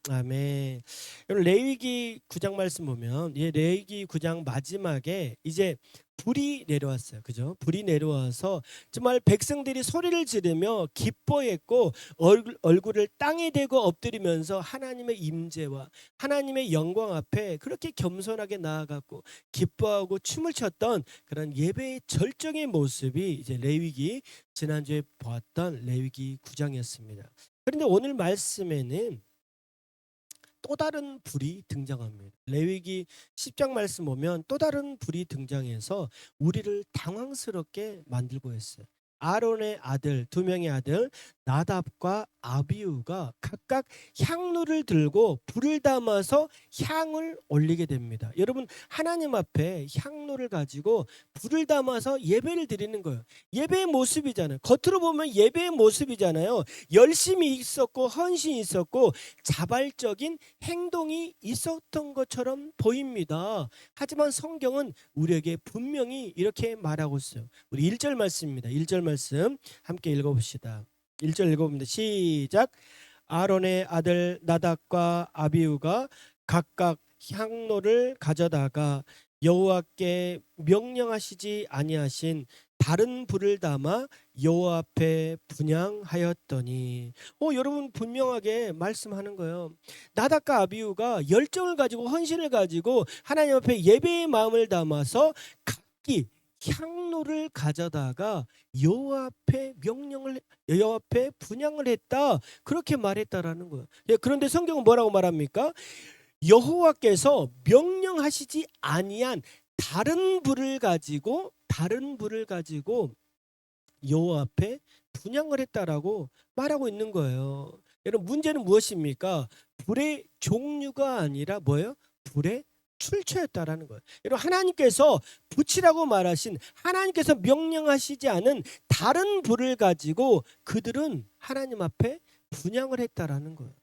아멘. 여러분 레위기 9장 말씀 보면 레위기 9장 마지막에 이제 불이 내려왔어요. 그죠? 불이 내려와서 정말 백성들이 소리를 지르며 기뻐했고 얼굴을 땅에 대고 엎드리면서 하나님의 임재와 하나님의 영광 앞에 그렇게 겸손하게 나아갔고 기뻐하고 춤을 췄던 그런 예배의 절정의 모습이 이제 레위기 지난주에 보았던 레위기 9장이었습니다. 그런데 오늘 말씀에는 또 다른 불이 등장합니다. 레위기 10장 말씀 보면 또 다른 불이 등장해서 우리를 당황스럽게 만들고 있어요. 아론의 아들, 두 명의 아들 나답과 아비후가 각각 향로를 들고 불을 담아서 향을 올리게 됩니다. 여러분, 하나님 앞에 향로를 가지고 불을 담아서 예배를 드리는 거예요. 예배의 모습이잖아요. 겉으로 보면 예배의 모습이잖아요. 열심이 있었고 헌신이 있었고 자발적인 행동이 있었던 것처럼 보입니다. 하지만 성경은 우리에게 분명히 이렇게 말하고 있어요. 우리 1절 말씀입니다. 1절 말씀 함께 읽어봅시다. 1절 읽어봅니다. 시작. 아론의 아들 나답과 아비후가 각각 향로를 가져다가 여호와께 명령하시지 아니하신 다른 불을 담아 여호와 앞에 분향하였더니 여러분 분명하게 말씀하는 거예요. 나답과 아비후가 열정을 가지고 헌신을 가지고 하나님 앞에 예배의 마음을 담아서 각기 향로를 가져다가 여호와 앞에 여호와 앞에 분향을 했다. 그렇게 말했다라는 거예요. 그런데 성경은 뭐라고 말합니까? 여호와께서 명령하시지 아니한 다른 불을 가지고 여호와 앞에 분향을 했다라고 말하고 있는 거예요. 여러분 문제는 무엇입니까? 불의 종류가 아니라 뭐예요? 불의 출처였다라는 거예요. 여러분 하나님께서 붙이라고 말하신 하나님께서 명령하시지 않은 다른 불을 가지고 그들은 하나님 앞에 분향을 했다라는 거예요.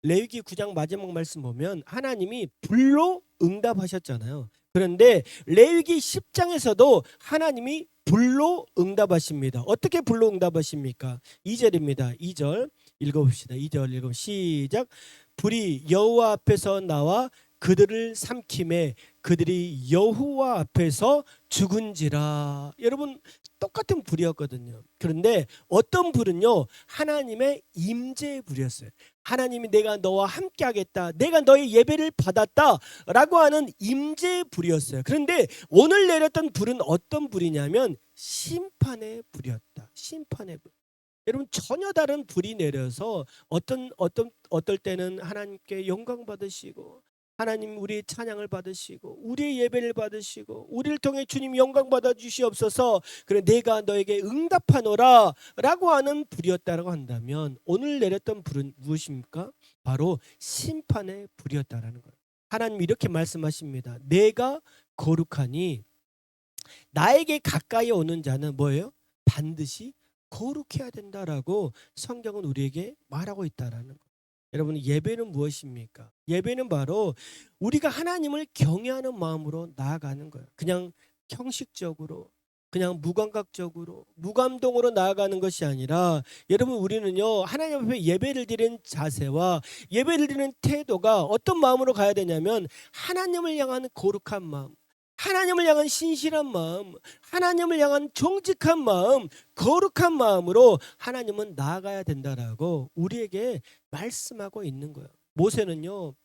레위기 9장 마지막 말씀 보면 하나님이 불로 응답하셨잖아요. 그런데 레위기 10장에서도 하나님이 불로 응답하십니다. 어떻게 불로 응답하십니까? 2절입니다. 2절 읽어봅시다. 2절 읽어 시작. 불이 여호와 앞에서 나와 그들을 삼킴에 그들이 여호와 앞에서 죽은지라. 여러분 똑같은 불이었거든요. 그런데 어떤 불은요, 하나님의 임재의 불이었어요. 하나님이 내가 너와 함께 하겠다, 내가 너의 예배를 받았다 라고 하는 임재의 불이었어요. 그런데 오늘 내렸던 불은 어떤 불이냐면 심판의 불이었다. 심판의 불. 여러분 전혀 다른 불이 내려서 어떨 때는 하나님께 영광 받으시고 하나님 우리의 찬양을 받으시고 우리의 예배를 받으시고 우리를 통해 주님 영광 받아 주시옵소서. 그래 내가 너에게 응답하노라 라고 하는 불이었다라고 한다면 오늘 내렸던 불은 무엇입니까? 바로 심판의 불이었다라는 거예요. 하나님 이렇게 말씀하십니다. 내가 거룩하니 나에게 가까이 오는 자는 뭐예요? 반드시 거룩해야 된다라고 성경은 우리에게 말하고 있다라는 거예요. 여러분 예배는 무엇입니까? 예배는 바로 우리가 하나님을 경외하는 마음으로 나아가는 거예요. 그냥 형식적으로 그냥 무감각적으로 무감동으로 나아가는 것이 아니라 여러분 우리는요 하나님 앞에 예배를 드리는 자세와 예배를 드리는 태도가 어떤 마음으로 가야 되냐면 하나님을 향한 거룩한 마음, 하나님을 향한 신실한 마음, 하나님을 향한 정직한 마음, 거룩한 마음으로 하나님은 나아가야 된다라고 우리에게 말씀하고 있는 거예요. 모세는요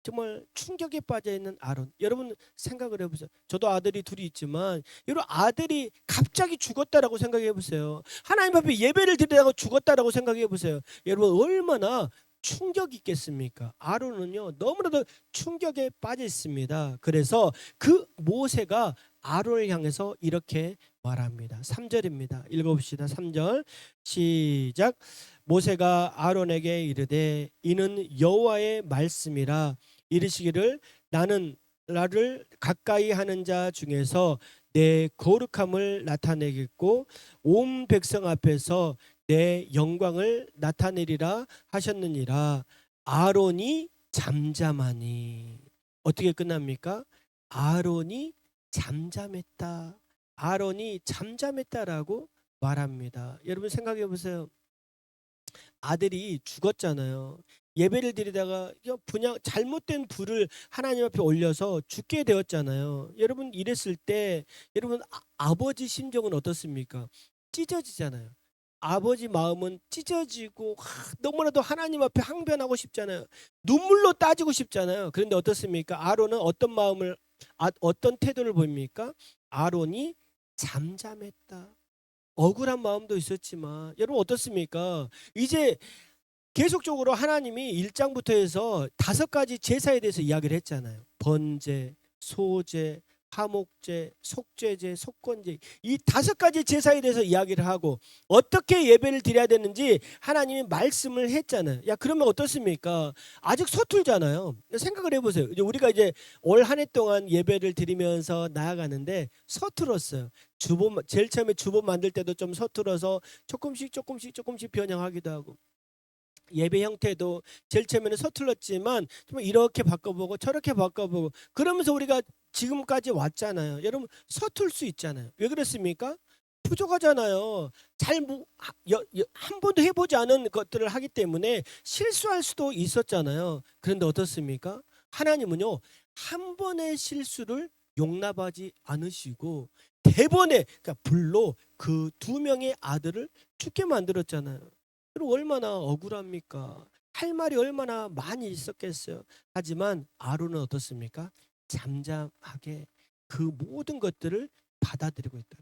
정말 충격에 빠져 있는 아론. 여러분 생각을 해보세요. 저도 아들이 둘이 있지만 여러분 아들이 갑자기 죽었다라고 생각해 보세요. 하나님 앞에 예배를 드리다가 죽었다라고 생각해 보세요. 여러분 얼마나 충격이 있겠습니까? 아론은요 너무나도 충격에 빠져 있습니다. 그래서 그 모세가 아론을 향해서 이렇게 말합니다. 3절입니다. 읽어봅시다. 3절 시작. 모세가 아론에게 이르되 이는 여호와의 말씀이라 이르시기를 나는 나를 가까이 하는 자 중에서 내 거룩함을 나타내겠고 온 백성 앞에서 내 영광을 나타내리라 하셨느니라. 아론이 잠잠하니 어떻게 끝납니까? 아론이 잠잠했다. 아론이 잠잠했다라고 말합니다. 여러분 생각해 보세요. 아들이 죽었잖아요. 예배를 드리다가 분양 잘못된 불을 하나님 앞에 올려서 죽게 되었잖아요. 여러분 이랬을 때 여러분 아버지 심정은 어떻습니까? 찢어지잖아요. 아버지 마음은 찢어지고 너무나도 하나님 앞에 항변하고 싶잖아요. 눈물로 따지고 싶잖아요. 그런데 어떻습니까? 아론은 어떤 마음을 어떤 태도를 보입니까? 아론이 잠잠했다. 억울한 마음도 있었지만 여러분 어떻습니까? 이제 계속적으로 하나님이 1장부터 해서 5가지 제사에 대해서 이야기를 했잖아요. 번제, 소제, 화목제, 속죄제, 속건제, 이 5가지 제사에 대해서 이야기를 하고 어떻게 예배를 드려야 되는지 하나님이 말씀을 했잖아요. 야 그러면 어떻습니까? 아직 서툴잖아요. 생각을 해보세요. 이제 우리가 이제 올 한 해 동안 예배를 드리면서 나아가는데 서툴었어요. 주보 제일 처음에 주보 만들 때도 좀 서툴어서 조금씩 변형하기도 하고 예배 형태도 제일 처음에는 서툴렀지만 좀 이렇게 바꿔보고 저렇게 바꿔보고 그러면서 우리가 지금까지 왔잖아요. 여러분 서툴 수 있잖아요. 왜 그렇습니까? 부족하잖아요. 한 번도 해보지 않은 것들을 하기 때문에 실수할 수도 있었잖아요. 그런데 어떻습니까? 하나님은요 한 번의 실수를 용납하지 않으시고 대번에 그러니까 불로 그 2명의 아들을 죽게 만들었잖아요. 그럼 얼마나 억울합니까? 할 말이 얼마나 많이 있었겠어요. 하지만 아론은 어떻습니까? 잠잠하게 그 모든 것들을 받아들이고 있다.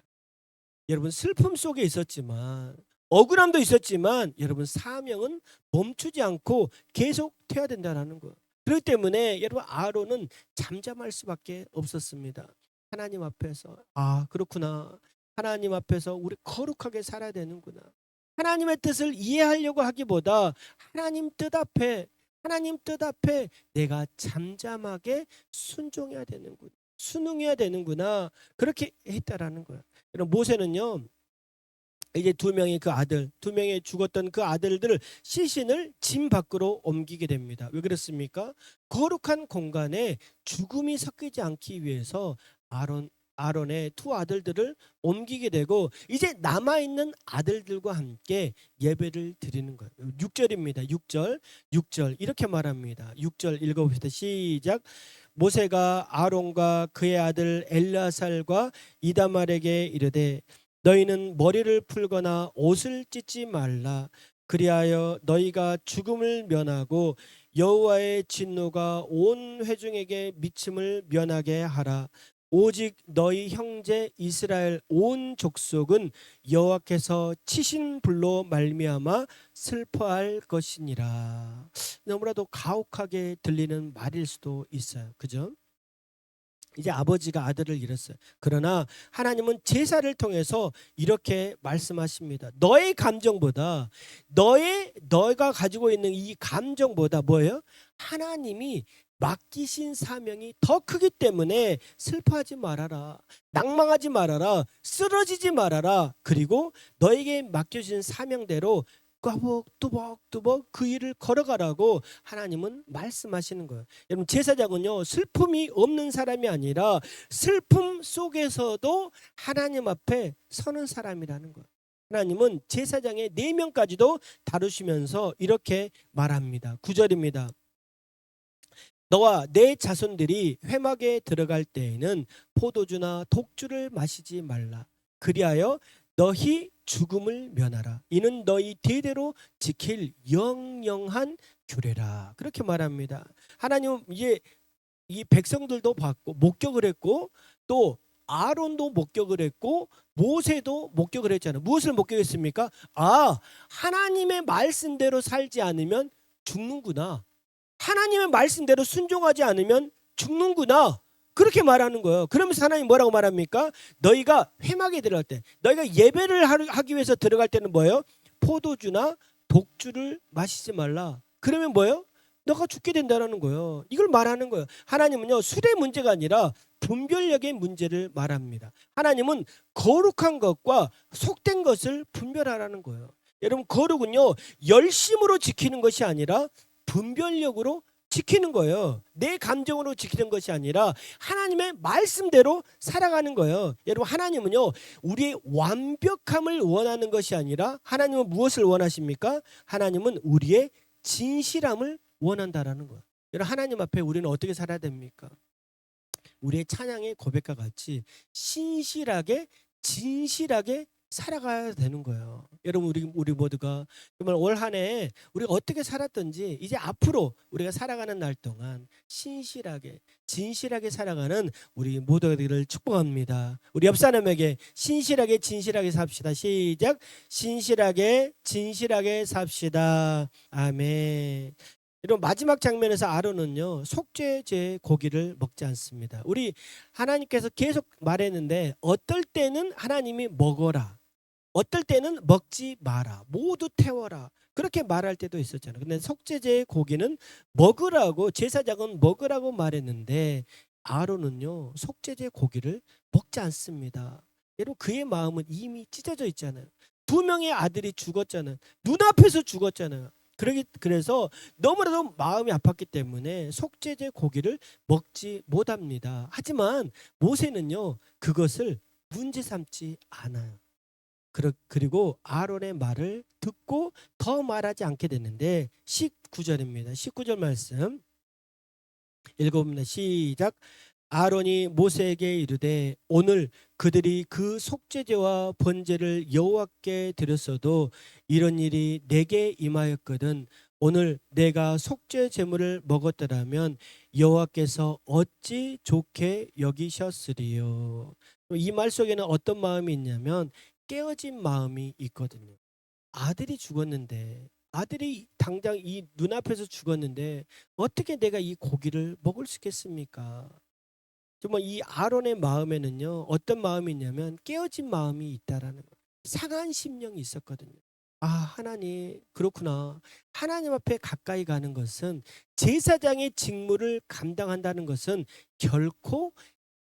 여러분 슬픔 속에 있었지만 억울함도 있었지만 여러분 사명은 멈추지 않고 계속 돼야 된다는 거예요. 그렇기 때문에 여러분 아론은 잠잠할 수밖에 없었습니다. 하나님 앞에서 그렇구나. 하나님 앞에서 우리 거룩하게 살아야 되는구나. 하나님의 뜻을 이해하려고 하기보다 하나님 뜻 앞에 내가 잠잠하게 순종해야 되는구나. 순응해야 되는구나. 그렇게 했다라는 거예요. 여러분 모세는요. 이제 2명의 그 아들, 2명의 죽었던 그 아들들을 시신을 짐 밖으로 옮기게 됩니다. 왜 그렇습니까? 거룩한 공간에 죽음이 섞이지 않기 위해서 아론의 2 아들들을 옮기게 되고 이제 남아있는 아들들과 함께 예배를 드리는 거예요. 6절입니다. 6절 이렇게 말합니다. 6절 읽어봅시다. 시작. 모세가 아론과 그의 아들 엘르아살과 이다말에게 이르되 너희는 머리를 풀거나 옷을 찢지 말라. 그리하여 너희가 죽음을 면하고 여호와의 진노가 온 회중에게 미침을 면하게 하라. 오직 너희 형제 이스라엘 온 족속은 여호와께서 치신 불로 말미암아 슬퍼할 것이니라. 너무나도 가혹하게 들리는 말일 수도 있어요. 그죠? 이제 아버지가 아들을 잃었어요. 그러나 하나님은 제사를 통해서 이렇게 말씀하십니다. 너의 감정보다 너가 가지고 있는 이 감정보다 뭐예요? 하나님이 맡기신 사명이 더 크기 때문에 슬퍼하지 말아라. 낭망하지 말아라. 쓰러지지 말아라. 그리고 너에게 맡겨진 사명대로 뚜벅뚜벅 그 일을 걸어가라고 하나님은 말씀하시는 거예요. 여러분 제사장은요 슬픔이 없는 사람이 아니라 슬픔 속에서도 하나님 앞에 서는 사람이라는 거예요. 하나님은 제사장의 4명까지도 다루시면서 이렇게 말합니다. 9절입니다. 너와 내 자손들이 회막에 들어갈 때에는 포도주나 독주를 마시지 말라. 그리하여 너희 죽음을 면하라. 이는 너희 대대로 지킬 영영한 규례라. 그렇게 말합니다. 하나님은 이제 이 백성들도 받고 목격을 했고 또 아론도 목격을 했고 모세도 목격을 했잖아요. 무엇을 목격했습니까? 하나님의 말씀대로 살지 않으면 죽는구나. 하나님의 말씀대로 순종하지 않으면 죽는구나. 그렇게 말하는 거예요. 그러면서 하나님 뭐라고 말합니까? 너희가 회막에 들어갈 때, 너희가 예배를 하기 위해서 들어갈 때는 뭐예요? 포도주나 독주를 마시지 말라. 그러면 뭐예요? 너가 죽게 된다는 거예요. 이걸 말하는 거예요. 하나님은요 술의 문제가 아니라 분별력의 문제를 말합니다. 하나님은 거룩한 것과 속된 것을 분별하라는 거예요. 여러분 거룩은요 열심으로 지키는 것이 아니라 분별력으로 지키는 거예요. 내 감정으로 지키는 것이 아니라 하나님의 말씀대로 살아가는 거예요. 여러분 하나님은요 우리의 완벽함을 원하는 것이 아니라 하나님은 무엇을 원하십니까? 하나님은 우리의 진실함을 원한다라는 거예요. 여러분 하나님 앞에 우리는 어떻게 살아야 됩니까? 우리의 찬양의 고백과 같이 신실하게 진실하게 살아가야 되는 거예요. 여러분 우리 모두가 정말 올 한 해 우리가 어떻게 살았던지 이제 앞으로 우리가 살아가는 날 동안 신실하게 진실하게 살아가는 우리 모두들을 축복합니다. 우리 옆 사람에게 신실하게 진실하게 삽시다. 시작. 신실하게 진실하게 삽시다. 아멘. 이런 마지막 장면에서 아론은요 속죄제 고기를 먹지 않습니다. 우리 하나님께서 계속 말했는데 어떨 때는 하나님이 먹어라, 어떨 때는 먹지 마라, 모두 태워라 그렇게 말할 때도 있었잖아요. 근데 속죄제의 고기는 먹으라고, 제사장은 먹으라고 말했는데 아론은요 속죄제 고기를 먹지 않습니다. 여러분 그의 마음은 이미 찢어져 있잖아요. 두 명의 아들이 죽었잖아요. 눈앞에서 죽었잖아요. 그래서 너무나도 마음이 아팠기 때문에 속죄제 고기를 먹지 못합니다. 하지만 모세는요 그것을 문제 삼지 않아요. 그리고 아론의 말을 듣고 더 말하지 않게 되는데 19절입니다. 19절 말씀 읽어봅니다. 시작. 아론이 모세에게 이르되 오늘 그들이 그 속죄제와 번제를 여호와께 드렸어도 이런 일이 내게 임하였거든 오늘 내가 속죄 제물을 먹었더라면 여호와께서 어찌 좋게 여기셨으리요. 이 말 속에는 어떤 마음이 있냐면 깨어진 마음이 있거든요. 아들이 죽었는데, 아들이 당장 이 눈앞에서 죽었는데 어떻게 내가 이 고기를 먹을 수 있겠습니까? 정말 이 아론의 마음에는요 어떤 마음이 있냐면 깨어진 마음이 있다라는 거예요. 상한 심령이 있었거든요. 아 하나님 그렇구나. 하나님 앞에 가까이 가는 것은, 제사장의 직무를 감당한다는 것은 결코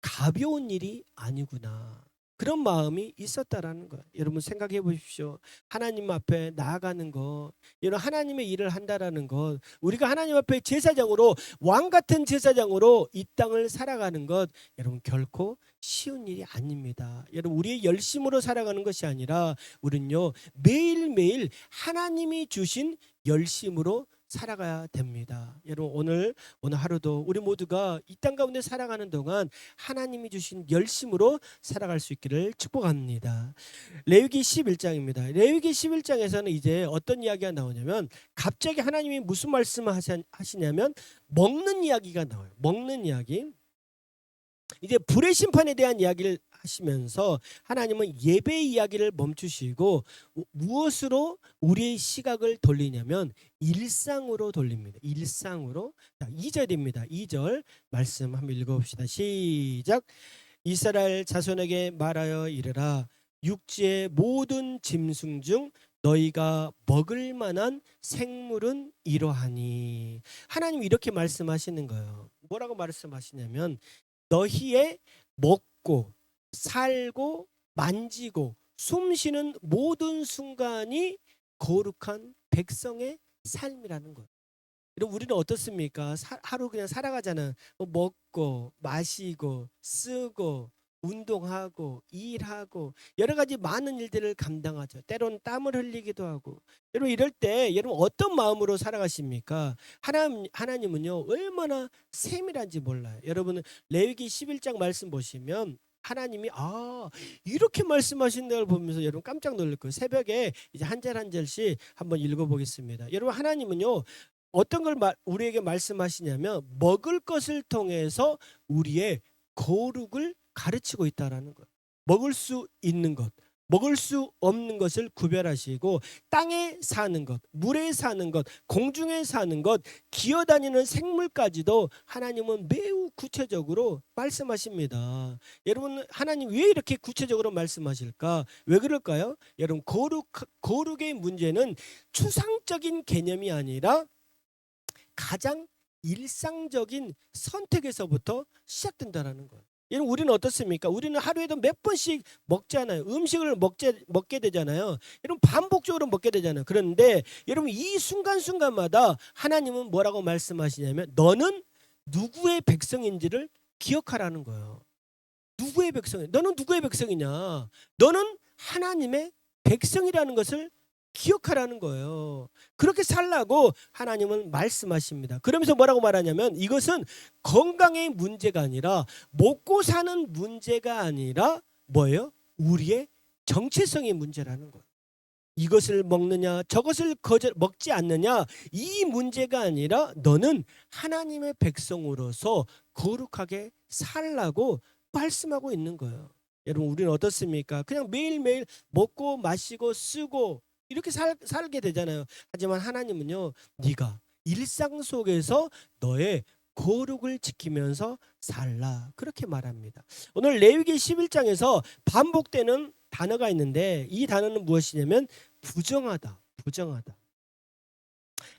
가벼운 일이 아니구나. 그런 마음이 있었다라는 거예요. 여러분 생각해 보십시오. 하나님 앞에 나아가는 것, 이런 하나님의 일을 한다라는 것, 우리가 하나님 앞에 제사장으로, 왕 같은 제사장으로 이 땅을 살아가는 것, 여러분 결코 쉬운 일이 아닙니다. 여러분 우리의 열심으로 살아가는 것이 아니라 우리는요 매일매일 하나님이 주신 열심으로 살아가야 됩니다. 여러분 오늘 하루도 우리 모두가 이 땅 가운데 살아가는 동안 하나님이 주신 열심으로 살아갈 수 있기를 축복합니다. 레위기 11장입니다. 레위기 11장에서는 이제 어떤 이야기가 나오냐면 갑자기 하나님이 무슨 말씀을 하시냐면 먹는 이야기가 나와요. 먹는 이야기. 이제 불의 심판에 대한 이야기를 하시면서 하나님은 예배 이야기를 멈추시고 무엇으로 우리의 시각을 돌리냐면 일상으로 돌립니다. 일상으로. 자, 2절입니다. 2절 말씀 한번 읽어봅시다. 시작. 이스라엘 자손에게 말하여 이르라. 육지의 모든 짐승 중 너희가 먹을 만한 생물은 이러하니. 하나님 이렇게 말씀하시는 거예요. 뭐라고 말씀하시냐면 너희의 먹고 살고 만지고 숨쉬는 모든 순간이 거룩한 백성의 삶이라는 거예요. 여러분 우리는 어떻습니까? 하루 그냥 살아가잖아요. 먹고 마시고 쓰고 운동하고 일하고 여러 가지 많은 일들을 감당하죠. 때로는 땀을 흘리기도 하고. 여러분 이럴 때 여러분 어떤 마음으로 살아가십니까? 하나님은요 얼마나 세밀한지 몰라요. 여러분은 레위기 11장 말씀 보시면 하나님이 이렇게 말씀하신 걸 보면서 여러분 깜짝 놀랄 거예요. 새벽에 이제 한 절 한 절씩 한번 읽어보겠습니다. 여러분 하나님은요 어떤 걸 우리에게 말씀하시냐면 먹을 것을 통해서 우리의 거룩을 가르치고 있다라는 거예요. 먹을 수 있는 것, 먹을 수 없는 것을 구별하시고 땅에 사는 것, 물에 사는 것, 공중에 사는 것, 기어다니는 생물까지도 하나님은 매우 구체적으로 말씀하십니다. 여러분 하나님 왜 이렇게 구체적으로 말씀하실까? 왜 그럴까요? 여러분 거룩의 문제는 추상적인 개념이 아니라 가장 일상적인 선택에서부터 시작된다는 거예요. 여러분 우리는 어떻습니까? 우리는 하루에도 몇 번씩 먹잖아요. 음식을 먹게 되잖아요. 여러분 반복적으로 먹게 되잖아요. 그런데 여러분 이 순간순간마다 하나님은 뭐라고 말씀하시냐면 너는 누구의 백성인지를 기억하라는 거예요. 누구의 백성이냐? 너는 누구의 백성이냐? 너는 하나님의 백성이라는 것을 기억하라는 거예요. 그렇게 살라고 하나님은 말씀하십니다. 그러면서 뭐라고 말하냐면 이것은 건강의 문제가 아니라 먹고 사는 문제가 아니라 뭐예요? 우리의 정체성의 문제라는 거예요. 이것을 먹느냐 저것을 먹지 않느냐 이 문제가 아니라 너는 하나님의 백성으로서 거룩하게 살라고 말씀하고 있는 거예요. 여러분 우리는 어떻습니까? 그냥 매일매일 먹고 마시고 쓰고 이렇게 살게 되잖아요. 하지만 하나님은요, 네가 일상 속에서 너의 거룩을 지키면서 살라 그렇게 말합니다. 오늘 레위기 11장에서 반복되는 단어가 있는데 이 단어는 무엇이냐면 부정하다. 부정하다.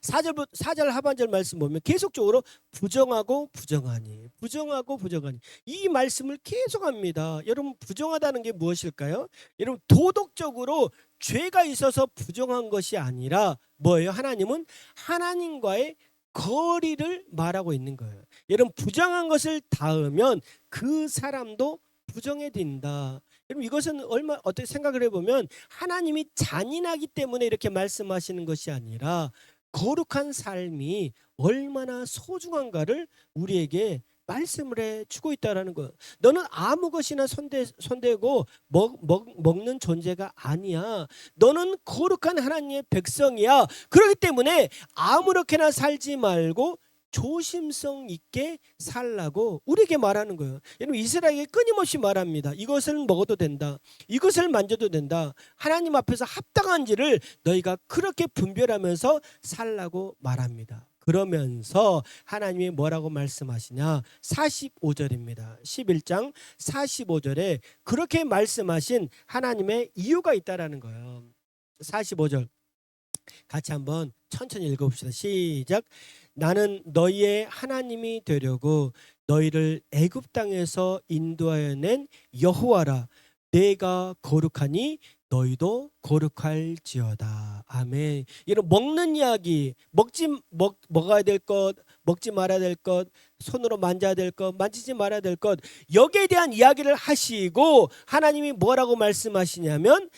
4절 하반절 말씀 보면 계속적으로 부정하고 부정하니 부정하고 부정하니 이 말씀을 계속합니다. 여러분 부정하다는 게 무엇일까요? 여러분 도덕적으로 죄가 있어서 부정한 것이 아니라 뭐예요? 하나님은 하나님과의 거리를 말하고 있는 거예요. 여러분 부정한 것을 닿으면 그 사람도 부정해진다. 여러분 이것은 어떻게 생각을 해보면 하나님이 잔인하기 때문에 이렇게 말씀하시는 것이 아니라 거룩한 삶이 얼마나 소중한가를 우리에게 말씀을 해주고 있다는 거예요. 너는 아무 것이나 손대고 먹는 존재가 아니야. 너는 거룩한 하나님의 백성이야. 그렇기 때문에 아무렇게나 살지 말고 조심성 있게 살라고 우리에게 말하는 거예요. 여러분 이스라엘에게 끊임없이 말합니다. 이것을 먹어도 된다. 이것을 만져도 된다. 하나님 앞에서 합당한지를 너희가 그렇게 분별하면서 살라고 말합니다. 그러면서 하나님이 뭐라고 말씀하시냐? 45절입니다. 11장 45절에 그렇게 말씀하신 하나님의 이유가 있다라는 거예요. 45절 같이 한번 천천히 읽어봅시다. 시작. 나는 너희의 하나님이 되려고 너희를 애굽 땅에서 인도하여 낸 여호와라. 내가 거룩하니 너희도 거룩할지어다. 아멘. 이런 먹는 이야기, 먹어야 될 것, 먹지 말아야 될 것, 손으로 만져야 될 것, 만지지 말아야 될 것, 여기에 대한 이야기를 하시고 하나님이 뭐라고 말씀하시냐면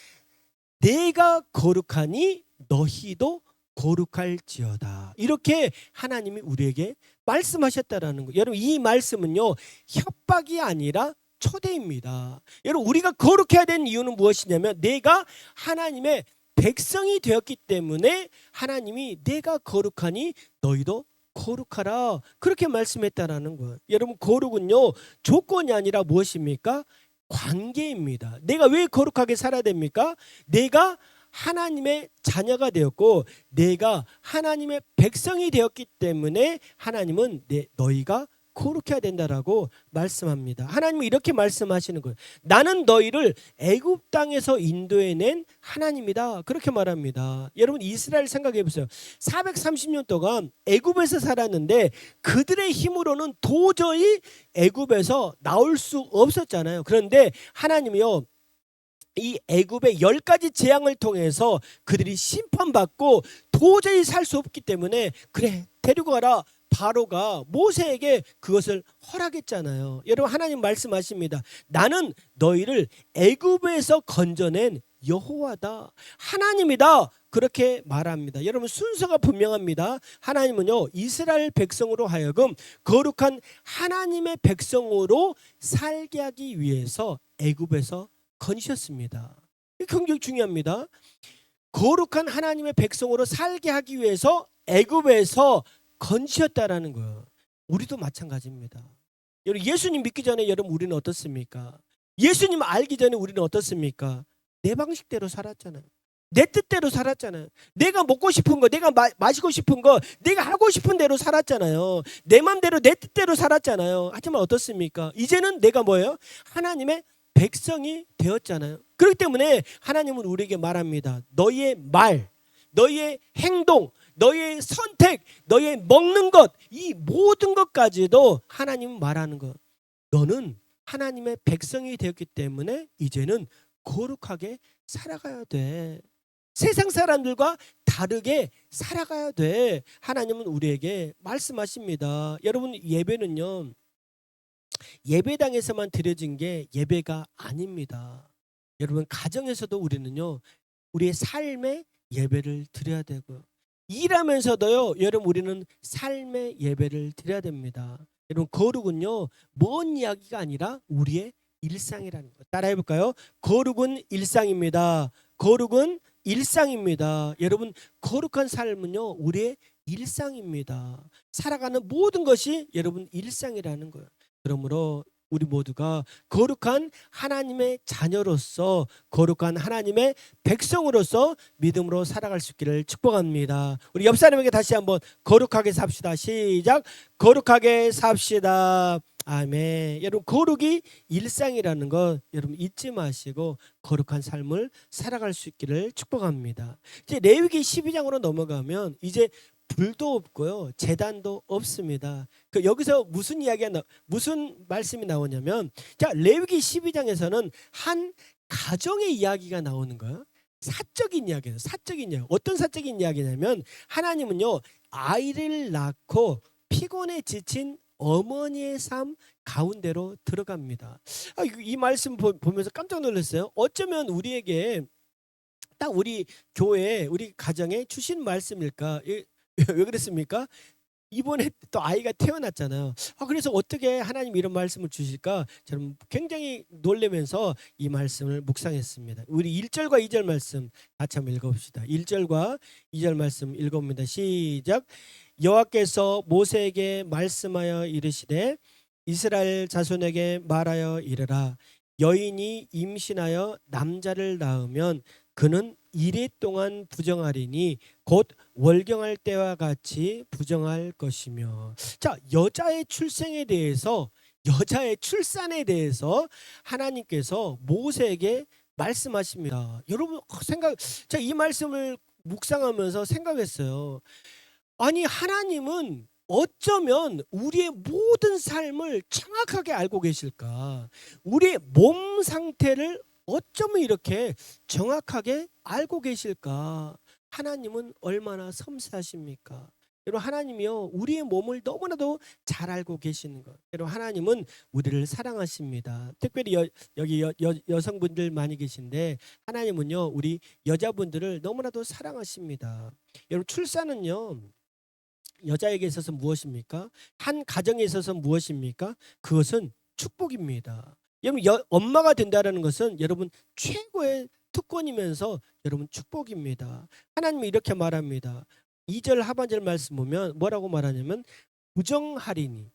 내가 거룩하니 너희도 거룩할지어다. 이렇게 하나님이 우리에게 말씀하셨다라는 거예요. 여러분 이 말씀은요 협박이 아니라 초대입니다. 여러분 우리가 거룩해야 되는 이유는 무엇이냐면 내가 하나님의 백성이 되었기 때문에 하나님이 내가 거룩하니 너희도 거룩하라 그렇게 말씀했다라는 거예요. 여러분 거룩은요 조건이 아니라 무엇입니까? 관계입니다. 내가 왜 거룩하게 살아야 됩니까? 내가 하나님의 자녀가 되었고 내가 하나님의 백성이 되었기 때문에 하나님은 너희가 거룩해야 된다라고 말씀합니다. 하나님은 이렇게 말씀하시는 거예요. 나는 너희를 애굽 땅에서 인도해낸 하나님이다. 그렇게 말합니다. 여러분 이스라엘 생각해 보세요. 430년 동안 애굽에서 살았는데 그들의 힘으로는 도저히 애굽에서 나올 수 없었잖아요. 그런데 하나님이요 이 애굽의 10가지 재앙을 통해서 그들이 심판받고 도저히 살 수 없기 때문에 그래 데리고 가라. 바로가 모세에게 그것을 허락했잖아요. 여러분 하나님 말씀하십니다. 나는 너희를 애굽에서 건져낸 여호와다. 하나님이다. 그렇게 말합니다. 여러분 순서가 분명합니다. 하나님은요 이스라엘 백성으로 하여금 거룩한 하나님의 백성으로 살게 하기 위해서 애굽에서 건지셨습니다. 이게 굉장히 중요합니다. 거룩한 하나님의 백성으로 살게 하기 위해서 애굽에서 건지셨다라는 거예요. 우리도 마찬가지입니다. 여러분 예수님 믿기 전에 여러분 우리는 어떻습니까? 예수님 알기 전에 우리는 어떻습니까? 내 방식대로 살았잖아요. 내 뜻대로 살았잖아요. 내가 먹고 싶은 거, 내가 마시고 싶은 거, 내가 하고 싶은 대로 살았잖아요. 내 맘대로 내 뜻대로 살았잖아요. 하지만 어떻습니까? 이제는 내가 뭐예요? 하나님의 백성이 되었잖아요. 그렇기 때문에 하나님은 우리에게 말합니다. 너희의 말, 너희의 행동, 너희의 선택, 너희의 먹는 것, 이 모든 것까지도 하나님은 말하는 것. 너는 하나님의 백성이 되었기 때문에 이제는 거룩하게 살아가야 돼. 세상 사람들과 다르게 살아가야 돼. 하나님은 우리에게 말씀하십니다. 여러분 예배는요. 예배당에서만 드려진 게 예배가 아닙니다. 여러분 가정에서도 우리는요. 우리의 삶의 예배를 드려야 되고요. 일하면서도요, 여러분 우리는 삶의 예배를 드려야 됩니다. 여러분 거룩은요, 먼 이야기가 아니라 우리의 일상이라는 거. 따라해 볼까요? 거룩은 일상입니다. 거룩은 일상입니다. 여러분 거룩한 삶은요, 우리의 일상입니다. 살아가는 모든 것이 여러분 일상이라는 거예요. 그러므로 우리 모두가 거룩한 하나님의 자녀로서, 거룩한 하나님의 백성으로서 믿음으로 살아갈 수 있기를 축복합니다. 우리 옆 사람에게 다시 한번 거룩하게 삽시다. 시작. 거룩하게 삽시다. 아멘. 여러분 거룩이 일상이라는 것 여러분 잊지 마시고 거룩한 삶을 살아갈 수 있기를 축복합니다. 이제 레위기 12장으로 넘어가면 이제 불도 없고요, 제단도 없습니다. 여기서 무슨 말씀이 나오냐면, 자, 레위기 12장에서는 한 가정의 이야기가 나오는 거예요. 사적인 이야기예요. 사적인 이야기. 어떤 사적인 이야기냐면, 하나님은요, 아이를 낳고 피곤에 지친 어머니의 삶 가운데로 들어갑니다. 이 말씀 보면서 깜짝 놀랐어요. 어쩌면 우리에게 딱 우리 교회, 우리 가정에 주신 말씀일까? 왜 그랬습니까? 이번에 또 아이가 태어났잖아요. 그래서 어떻게 하나님 이런 말씀을 주실까? 저는 굉장히 놀라면서 이 말씀을 묵상했습니다. 우리 1절과 2절 말씀 같이 한번 읽어봅시다. 1절과 2절 말씀 읽어봅니다. 시작. 여호와께서 모세에게 말씀하여 이르시되 이스라엘 자손에게 말하여 이르라. 여인이 임신하여 남자를 낳으면 그는 이래 동안 부정하리니 곧 월경할 때와 같이 부정할 것이며. 자, 여자의 출산에 대해서 하나님께서 모세에게 말씀하십니다. 여러분 제가 이 말씀을 묵상하면서 생각했어요. 아니, 하나님은 어쩌면 우리의 모든 삶을 정확하게 알고 계실까? 우리의 몸 상태를 어쩌면 이렇게 정확하게 알고 계실까? 하나님은 얼마나 섬세하십니까? 여러분 하나님이요, 우리의 몸을 너무나도 잘 알고 계시는 것. 여러분 하나님은 우리를 사랑하십니다. 특별히 여기 여성분들 많이 계신데 하나님은요, 우리 여자분들을 너무나도 사랑하십니다. 여러분 출산은요, 여자에게 있어서 무엇입니까? 한 가정에 있어서 무엇입니까? 그것은 축복입니다. 여러분 엄마가 된다는 것은 여러분 최고의 특권이면서 여러분 축복입니다. 하나님이 이렇게 말합니다. 2절 하반절 말씀 보면 뭐라고 말하냐면 부정하리니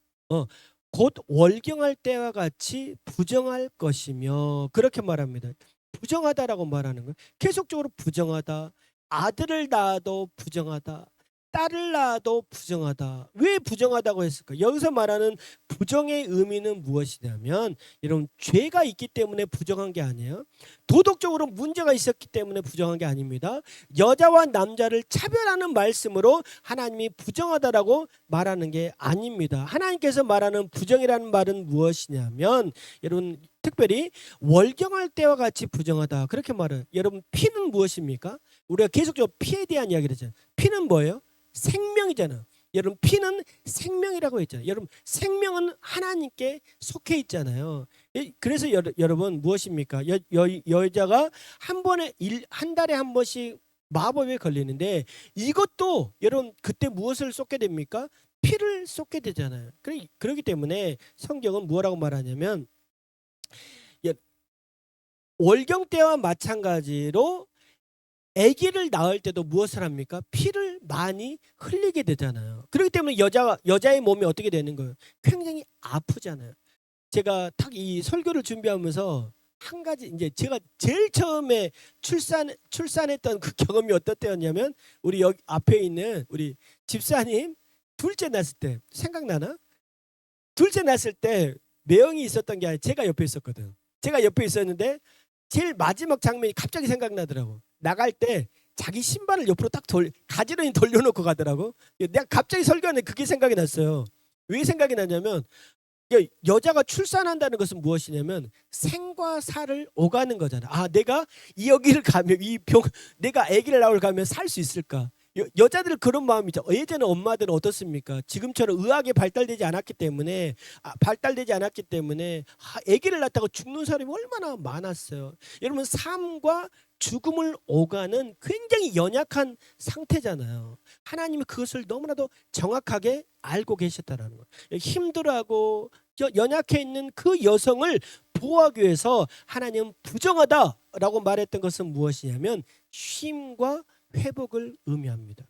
곧 월경할 때와 같이 부정할 것이며, 그렇게 말합니다. 부정하다라고 말하는 거예요. 계속적으로 부정하다. 아들을 낳아도 부정하다. 딸을 낳아도 부정하다. 왜 부정하다고 했을까? 여기서 말하는 부정의 의미는 무엇이냐면, 여러분 죄가 있기 때문에 부정한 게 아니에요. 도덕적으로 문제가 있었기 때문에 부정한 게 아닙니다. 여자와 남자를 차별하는 말씀으로 하나님이 부정하다라고 말하는 게 아닙니다. 하나님께서 말하는 부정이라는 말은 무엇이냐면, 여러분 특별히 월경할 때와 같이 부정하다, 그렇게 말해요. 여러분 피는 무엇입니까? 우리가 계속적으로 피에 대한 이야기를 하잖아요. 피는 뭐예요? 생명이잖아. 여러분 피는 생명이라고 했잖아요. 여러분 생명은 하나님께 속해 있잖아요. 그래서 여러분 무엇입니까? 여자가 한 달에 한 번씩 마법에 걸리는데, 이것도 여러분 그때 무엇을 쏟게 됩니까? 피를 쏟게 되잖아요. 그렇기 때문에 성경은 뭐라고 말하냐면, 월경 때와 마찬가지로 아기를 낳을 때도 무엇을 합니까? 피를 많이 흘리게 되잖아요. 그렇기 때문에 여자의 몸이 어떻게 되는 거예요? 굉장히 아프잖아요. 제가 딱 이 설교를 준비하면서 한 가지, 이제 제가 제일 처음에 출산했던 그 경험이 어떤 때였냐면, 우리 여기 앞에 있는 우리 집사님 둘째 낳았을 때, 생각나나? 둘째 낳았을 때 매형이 있었던 게 아니라 제가 옆에 있었거든. 제가 옆에 있었는데 제일 마지막 장면이 갑자기 생각나더라고. 나갈 때 자기 신발을 옆으로 딱 가지런히 돌려놓고 가더라고. 내가 갑자기 설교하는데 그게 생각이 났어요. 왜 생각이 나냐면, 여자가 출산한다는 것은 무엇이냐면 생과 사를 오가는 거잖아. 내가 여기를 가면 내가 아기를 낳으러 가면 살 수 있을까? 여자들 그런 마음이죠. 예전에 엄마들은 어떻습니까? 지금처럼 의학이 발달되지 않았기 때문에 아기를 낳다가 죽는 사람이 얼마나 많았어요. 여러분 삶과 죽음을 오가는 굉장히 연약한 상태잖아요. 하나님이 그것을 너무나도 정확하게 알고 계셨다라는 거예요. 힘들어하고 연약해 있는 그 여성을 보호하기 위해서 하나님은 부정하다라고 말했던 것은 무엇이냐면 쉼과 회복을 의미합니다.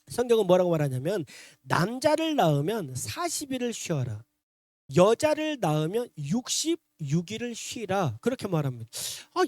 성경은 뭐라고 말하냐면 남자를 낳으면 40일을 쉬어라. 여자를 낳으면 66일을 쉬라. 그렇게 말합니다.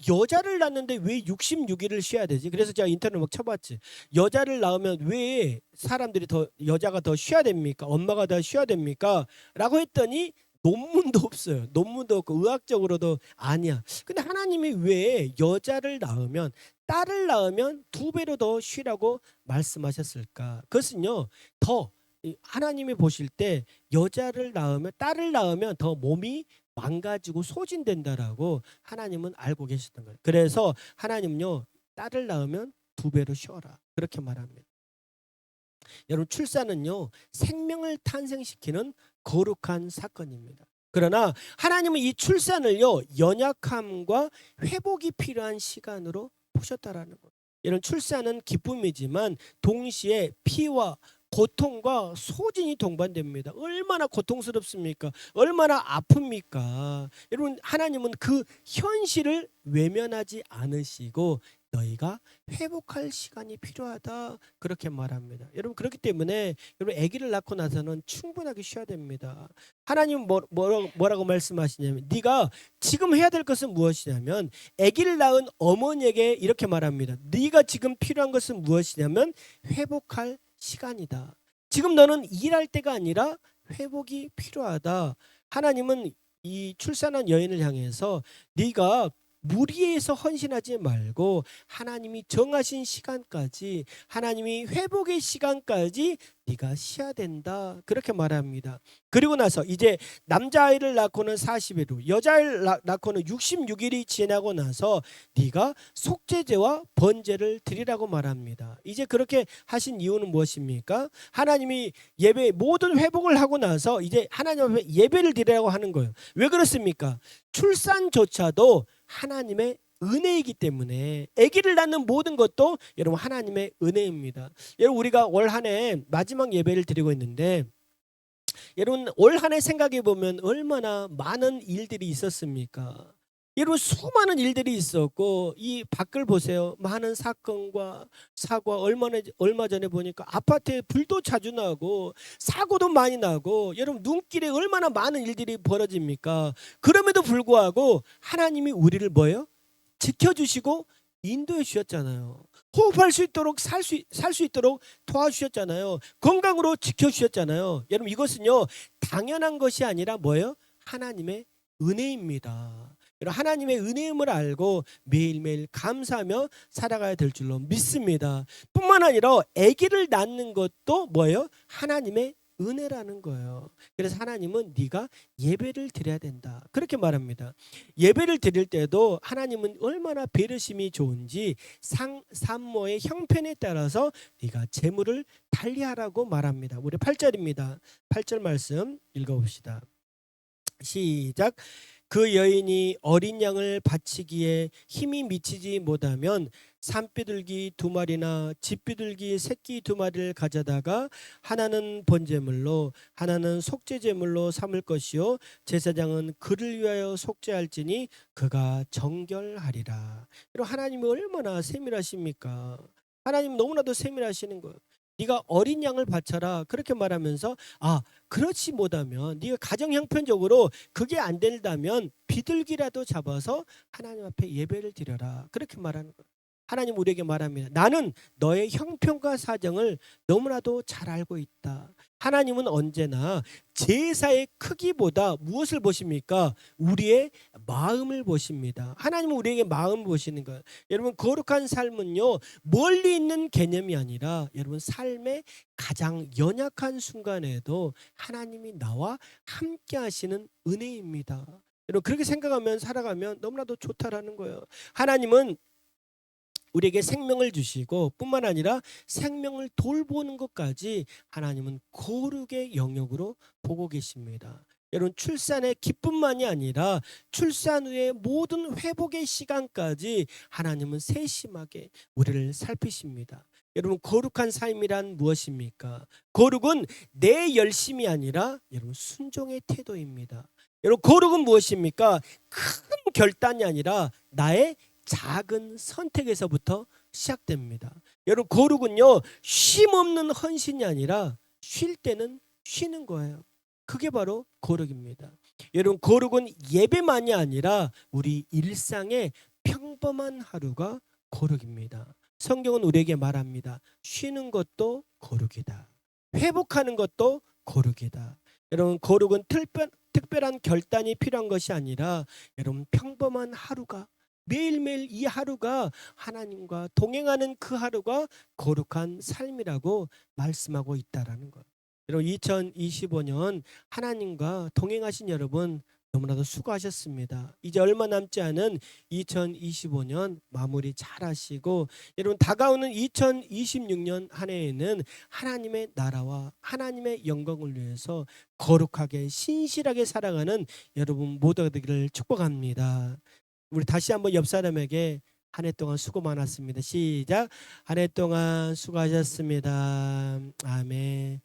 여자를 낳는데 왜 66일을 쉬어야 되지? 그래서 제가 인터넷 막 쳐봤지. 여자를 낳으면 왜 사람들이 여자가 더 쉬어야 됩니까? 엄마가 더 쉬어야 됩니까? 라고 했더니 논문도 없어요. 논문도 없고 의학적으로도 아니야. 근데 하나님이 왜 여자를 낳으면 딸을 낳으면 2배로 더 쉬라고 말씀하셨을까? 그것은요. 하나님이 보실 때 딸을 낳으면 더 몸이 망가지고 소진된다라고 하나님은 알고 계셨던 거예요. 그래서 하나님은요. 딸을 낳으면 2배로 쉬어라. 그렇게 말합니다. 여러분 출산은요. 생명을 탄생시키는 거룩한 사건입니다. 그러나 하나님은 이 출산을요. 연약함과 회복이 필요한 시간으로 보셨다라는 거예요. 여러분 출산은 기쁨이지만 동시에 피와 고통과 소진이 동반됩니다. 얼마나 고통스럽습니까? 얼마나 아픕니까? 여러분 하나님은 그 현실을 외면하지 않으시고 너희가 회복할 시간이 필요하다 그렇게 말합니다. 여러분 그렇기 때문에 여러분 아기를 낳고 나서는 충분하게 쉬어야 됩니다. 하나님은 뭐라고 말씀하시냐면 네가 지금 해야 될 것은 무엇이냐면 아기를 낳은 어머니에게 이렇게 말합니다. 네가 지금 필요한 것은 무엇이냐면 회복할 시간이다. 지금 너는 일할 때가 아니라 회복이 필요하다. 하나님은 이 출산한 여인을 향해서 네가 무리해서 헌신하지 말고 하나님이 정하신 시간까지 하나님이 회복의 시간까지 네가 쉬어야 된다 그렇게 말합니다. 그리고 나서 이제 남자아이를 낳고는 40일 후 여자아이를 낳고는 66일이 지나고 나서 네가 속죄제와 번제를 드리라고 말합니다. 이제 그렇게 하신 이유는 무엇입니까? 하나님이 모든 회복을 하고 나서 이제 하나님 앞에 예배를 드리라고 하는 거예요. 왜 그렇습니까? 출산조차도 하나님의 은혜이기 때문에 아기를 낳는 모든 것도 여러분 하나님의 은혜입니다. 여러분 우리가 올 한 해 마지막 예배를 드리고 있는데 여러분 올 한 해 생각해 보면 얼마나 많은 일들이 있었습니까? 여러분 수많은 일들이 있었고 이 밖을 보세요. 많은 사건과 사고 얼마 전에 보니까 아파트에 불도 자주 나고 사고도 많이 나고 여러분 눈길에 얼마나 많은 일들이 벌어집니까? 그럼에도 불구하고 하나님이 우리를 뭐예요? 지켜주시고 인도해 주셨잖아요. 호흡할 수 있도록 살 수 있도록 도와주셨잖아요. 건강으로 지켜주셨잖아요. 여러분 이것은요 당연한 것이 아니라 뭐예요? 하나님의 은혜입니다. 여러분 하나님의 은혜임을 알고 매일매일 감사하며 살아가야 될 줄로 믿습니다. 뿐만 아니라 아기를 낳는 것도 뭐예요? 하나님의 은혜라는 거예요. 그래서 하나님은 네가 예배를 드려야 된다 그렇게 말합니다. 예배를 드릴 때도 하나님은 얼마나 배려심이 좋은지 산모의 형편에 따라서 네가 제물을 달리하라고 말합니다. 우리 8절입니다. 8절 말씀 읽어봅시다. 시작. 그 여인이 어린 양을 바치기에 힘이 미치지 못하면 산비둘기 2마리나 집비둘기 새끼 2마리를 가져다가 하나는 번제물로 하나는 속죄제물로 삼을 것이요 제사장은 그를 위하여 속죄할지니 그가 정결하리라. 여러분 하나님이 얼마나 세밀하십니까? 하나님 너무나도 세밀하시는 거예요. 네가 어린 양을 바쳐라 그렇게 말하면서 그렇지 못하면 네가 가정 형편적으로 그게 안 된다면 비둘기라도 잡아서 하나님 앞에 예배를 드려라 그렇게 말하는 거예요. 하나님 우리에게 말합니다. 나는 너의 형편과 사정을 너무나도 잘 알고 있다. 하나님은 언제나 제사의 크기보다 무엇을 보십니까? 우리의 마음을 보십니다. 하나님은 우리에게 마음을 보시는 거예요. 여러분 거룩한 삶은요 멀리 있는 개념이 아니라 여러분 삶의 가장 연약한 순간에도 하나님이 나와 함께 하시는 은혜입니다. 여러분 그렇게 생각하면 살아가면 너무나도 좋다라는 거예요. 하나님은 우리에게 생명을 주시고 뿐만 아니라 생명을 돌보는 것까지 하나님은 거룩의 영역으로 보고 계십니다. 여러분 출산의 기쁨만이 아니라 출산 후의 모든 회복의 시간까지 하나님은 세심하게 우리를 살피십니다. 여러분 거룩한 삶이란 무엇입니까? 거룩은 내 열심이 아니라 여러분 순종의 태도입니다. 여러분 거룩은 무엇입니까? 큰 결단이 아니라 나의 작은 선택에서부터 시작됩니다. 여러분 거룩은요 쉼 없는 헌신이 아니라 쉴 때는 쉬는 거예요. 그게 바로 거룩입니다. 여러분 거룩은 예배만이 아니라 우리 일상의 평범한 하루가 거룩입니다. 성경은 우리에게 말합니다. 쉬는 것도 거룩이다. 회복하는 것도 거룩이다. 여러분 거룩은 특별한 결단이 필요한 것이 아니라 여러분 평범한 하루가 매일매일 이 하루가 하나님과 동행하는 그 하루가 거룩한 삶이라고 말씀하고 있다라는 것. 여러분 2025년 하나님과 동행하신 여러분 너무나도 수고하셨습니다. 이제 얼마 남지 않은 2025년 마무리 잘 하시고 여러분 다가오는 2026년 한 해에는 하나님의 나라와 하나님의 영광을 위해서 거룩하게 신실하게 살아가는 여러분 모두가 되기를 축복합니다. 우리 다시 한번 옆 사람에게 한 해 동안 수고 많았습니다. 시작. 한 해 동안 수고하셨습니다. 아멘.